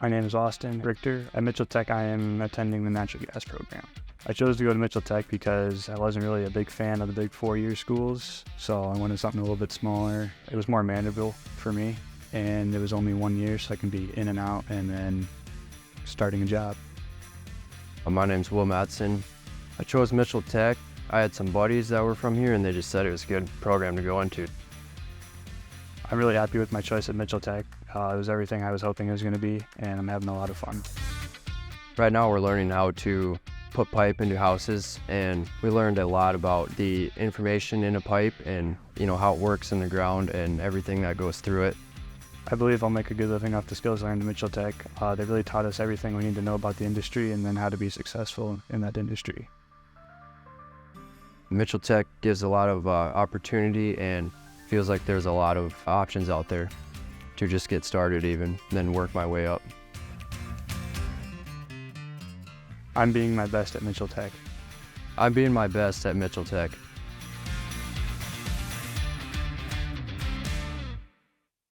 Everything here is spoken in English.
My name is Austin Richter. At Mitchell Tech, I am attending the natural gas program. I chose to go to Mitchell Tech because I wasn't really a big fan of the big four-year schools, so I wanted something a little bit smaller. It was more manageable for me, and it was only 1 year, so I can be in and out and then starting a job. My name's Will Madsen. I chose Mitchell Tech. I had some buddies that were from here, and they just said it was a good program to go into. I'm really happy with my choice at Mitchell Tech. It was everything I was hoping it was going to be, and I'm having a lot of fun. Right now we're learning how to put pipe into houses, and we learned a lot about the information in a pipe and how it works in the ground and everything that goes through it. I believe I'll make a good living off the skills learned at Mitchell Tech. They really taught us everything we need to know about the industry and then how to be successful in that industry. Mitchell Tech gives a lot of opportunity, and feels like there's a lot of options out there to just get started even, then work my way up. I'm being my best at Mitchell Tech. I'm being my best at Mitchell Tech.